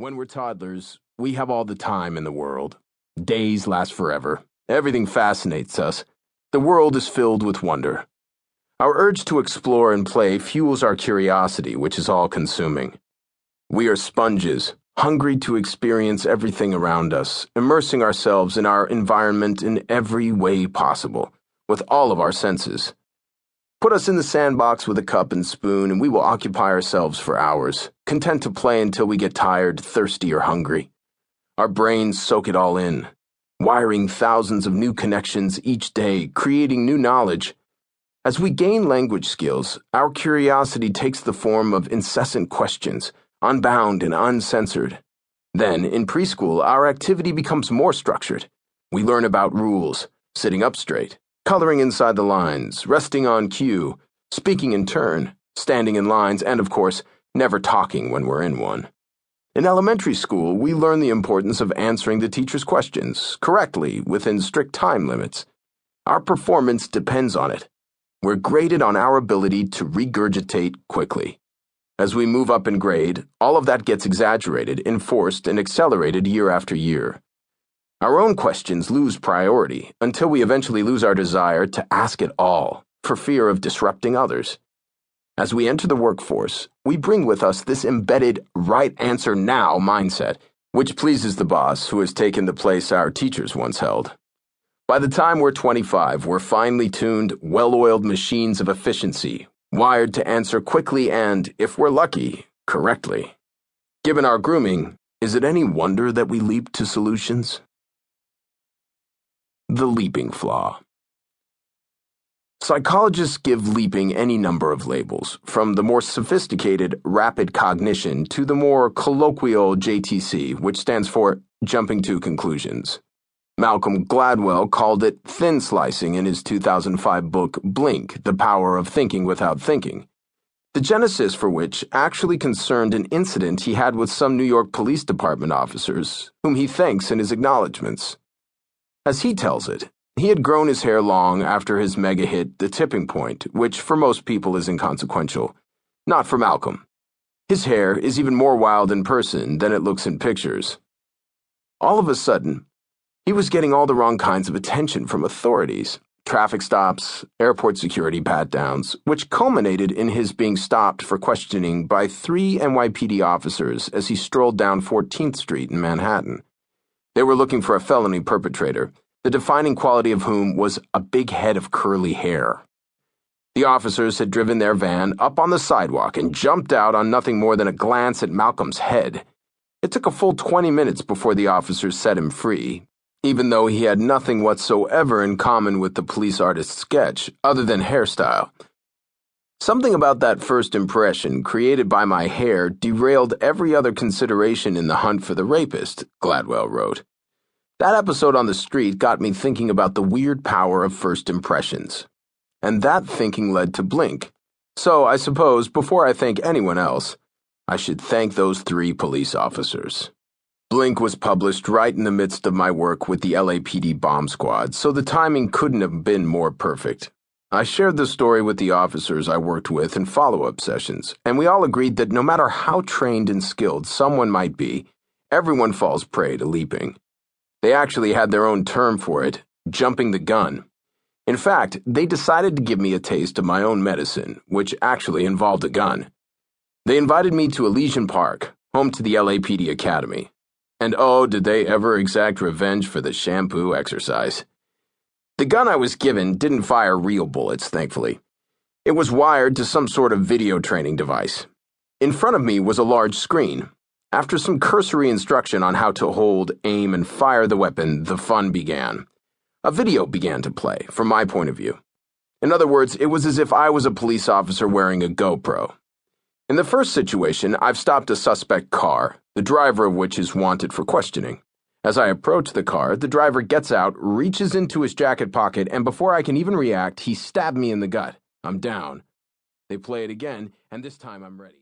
When we're toddlers, we have all the time in the world. Days last forever. Everything fascinates us. The world is filled with wonder. Our urge to explore and play fuels our curiosity, which is all-consuming. We are sponges, hungry to experience everything around us, immersing ourselves in our environment in every way possible, with all of our senses. Put us in the sandbox with a cup and spoon, and we will occupy ourselves for hours, content to play until we get tired, thirsty, or hungry. Our brains soak it all in, wiring thousands of new connections each day, creating new knowledge. As we gain language skills, our curiosity takes the form of incessant questions, unbound and uncensored. Then, in preschool, our activity becomes more structured. We learn about rules, sitting up straight, coloring inside the lines, resting on cue, speaking in turn, standing in lines, and, of course, never talking when we're in one. In elementary school, we learn the importance of answering the teacher's questions correctly within strict time limits. Our performance depends on it. We're graded on our ability to regurgitate quickly. As we move up in grade, all of that gets exaggerated, enforced, and accelerated year after year. Our own questions lose priority until we eventually lose our desire to ask it all, for fear of disrupting others. As we enter the workforce, we bring with us this embedded right answer now mindset, which pleases the boss who has taken the place our teachers once held. By the time we're 25, we're finely tuned, well-oiled machines of efficiency, wired to answer quickly and, if we're lucky, correctly. Given our grooming, is it any wonder that we leap to solutions? The leaping flaw. Psychologists give leaping any number of labels, from the more sophisticated rapid cognition to the more colloquial JTC, which stands for jumping to conclusions. Malcolm Gladwell called it thin slicing in his 2005 book Blink, The Power of Thinking Without Thinking, the genesis for which actually concerned an incident he had with some New York Police Department officers, whom he thanks in his acknowledgments. As he tells it, he had grown his hair long after his mega hit The Tipping Point, which for most people is inconsequential. Not for Malcolm. His hair is even more wild in person than it looks in pictures. All of a sudden, he was getting all the wrong kinds of attention from authorities, traffic stops, airport security pat-downs, which culminated in his being stopped for questioning by 3 NYPD officers as he strolled down 14th Street in Manhattan. They were looking for a felony perpetrator, the defining quality of whom was a big head of curly hair. The officers had driven their van up on the sidewalk and jumped out on nothing more than a glance at Malcolm's head. It took a full 20 minutes before the officers set him free, even though he had nothing whatsoever in common with the police artist's sketch, other than hairstyle. Something about that first impression created by my hair derailed every other consideration in the hunt for the rapist, Gladwell wrote. That episode on the street got me thinking about the weird power of first impressions. And that thinking led to Blink. So I suppose, before I thank anyone else, I should thank those 3 police officers. Blink was published right in the midst of my work with the LAPD bomb squad, so the timing couldn't have been more perfect. I shared the story with the officers I worked with in follow-up sessions, and we all agreed that no matter how trained and skilled someone might be, everyone falls prey to leaping. They actually had their own term for it, jumping the gun. In fact, they decided to give me a taste of my own medicine, which actually involved a gun. They invited me to Elysian Park, home to the LAPD Academy. And oh, did they ever exact revenge for the shampoo exercise. The gun I was given didn't fire real bullets, thankfully. It was wired to some sort of video training device. In front of me was a large screen. After some cursory instruction on how to hold, aim, and fire the weapon, the fun began. A video began to play, from my point of view. In other words, it was as if I was a police officer wearing a GoPro. In the first situation, I've stopped a suspect car, the driver of which is wanted for questioning. As I approach the car, the driver gets out, reaches into his jacket pocket, and before I can even react, he stabbed me in the gut. I'm down. They play it again, and this time I'm ready.